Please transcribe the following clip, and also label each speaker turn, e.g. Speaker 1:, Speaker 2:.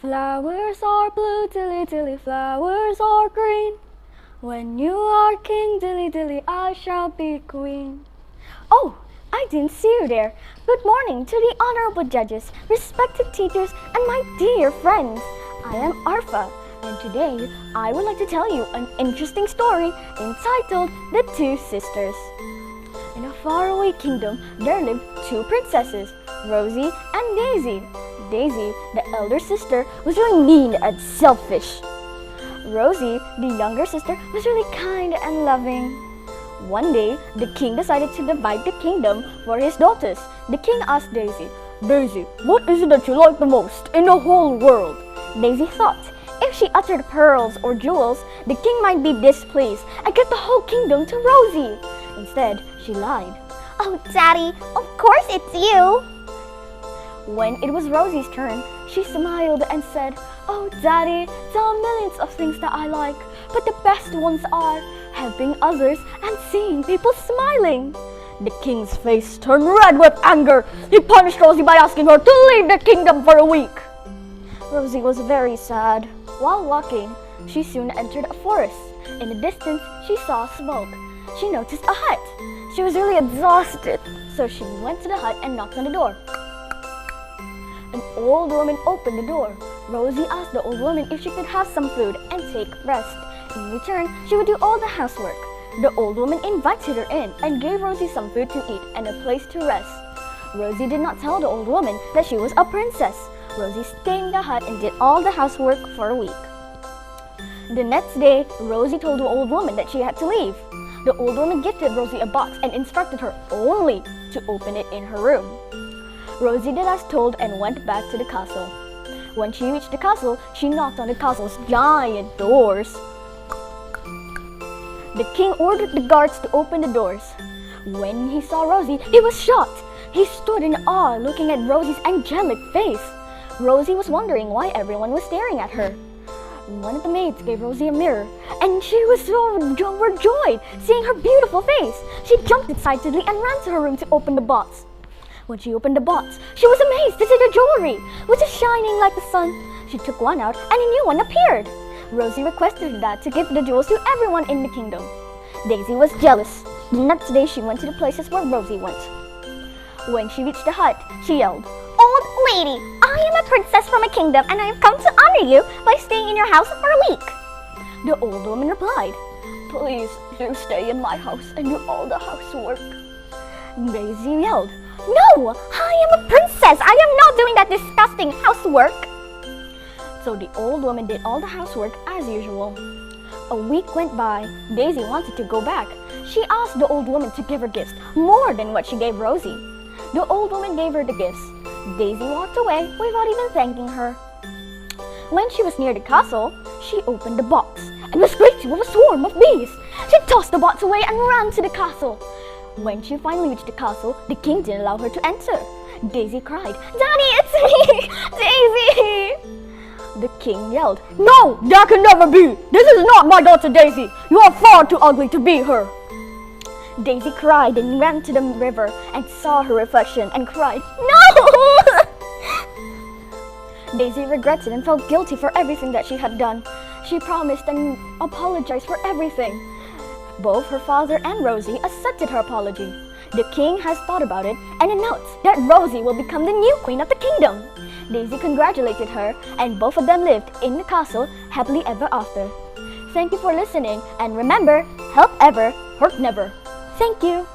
Speaker 1: Flowers are blue, dilly dilly, flowers are green. When you are king, dilly dilly, I shall be queen. Oh, I didn't see you there. Good morning to the honorable judges, respected teachers, and my dear friends. I am Arfa, and today I would like to tell you an interesting story entitled The Two Sisters. In a faraway kingdom, there lived two princesses, Rosie and Daisy. Daisy, the elder sister, was really mean and selfish. Rosie, the younger sister, was really kind and loving. One day, the king decided to divide the kingdom for his daughters. The king asked Daisy, "Daisy, what is it that you like the most in the whole world?" Daisy thought, if she uttered pearls or jewels, the king might be displeased and give the whole kingdom to Rosie. Instead, she lied.
Speaker 2: "Oh, Daddy, of course it's you."
Speaker 1: When it was Rosie's turn, she smiled and said, "Oh, Daddy, there are millions of things that I like, but the best ones are helping others and seeing people smiling." The king's face turned red with anger. He punished Rosie by asking her to leave the kingdom for a week. Rosie was very sad. While walking, she soon entered a forest. In the distance, she saw smoke. She noticed a hut. She was really exhausted, so she went to the hut and knocked on the door. An old woman opened the door. Rosie asked the old woman if she could have some food and take rest. In return, she would do all the housework. The old woman invited her in and gave Rosie some food to eat and a place to rest. Rosie did not tell the old woman that she was a princess. Rosie stayed in the hut and did all the housework for a week. The next day, Rosie told the old woman that she had to leave. The old woman gifted Rosie a box and instructed her only to open it in her room. Rosie did as told and went back to the castle. When she reached the castle, she knocked on the castle's giant doors. The king ordered the guards to open the doors. When he saw Rosie, he was shocked. He stood in awe looking at Rosie's angelic face. Rosie was wondering why everyone was staring at her. One of the maids gave Rosie a mirror, and she was so overjoyed seeing her beautiful face. She jumped excitedly and ran to her room to open the box. When she opened the box, she was amazed to see the jewelry, which was shining like the sun. She took one out, and a new one appeared. Rosie requested her dad to give the jewels to everyone in the kingdom. Daisy was jealous. The next day, she went to the places where Rosie went. When she reached the hut, she yelled,
Speaker 2: "Old lady, I am a princess from a kingdom and I have come to honor you by staying in your house for a week."
Speaker 1: The old woman replied, "Please do stay in my house and do all the housework." Daisy yelled,
Speaker 2: "No, I am a princess. I am not doing that disgusting housework."
Speaker 1: So the old woman did all the housework as usual. A week went by. Daisy wanted to go back. She asked the old woman to give her gifts, more than what she gave Rosie. The old woman gave her the gifts. Daisy walked away without even thanking her. When she was near the castle, she opened the box and was greeted with a swarm of bees. She tossed the box away and ran to the castle. When she finally reached the castle, the king didn't allow her to enter. Daisy cried, "Daddy, it's me, Daisy!" The king yelled, "No, that can never be! This is not my daughter Daisy! You are far too ugly to be her!" Daisy cried and ran to the river and saw her reflection and cried, "No!" Daisy regretted and felt guilty for everything that she had done. She promised and apologized for everything. Both her father and Rosie accepted her apology. The king has thought about it and announced that Rosie will become the new queen of the kingdom. Daisy congratulated her, and both of them lived in the castle happily ever after. Thank you for listening, and remember, help ever, hurt never. Thank you.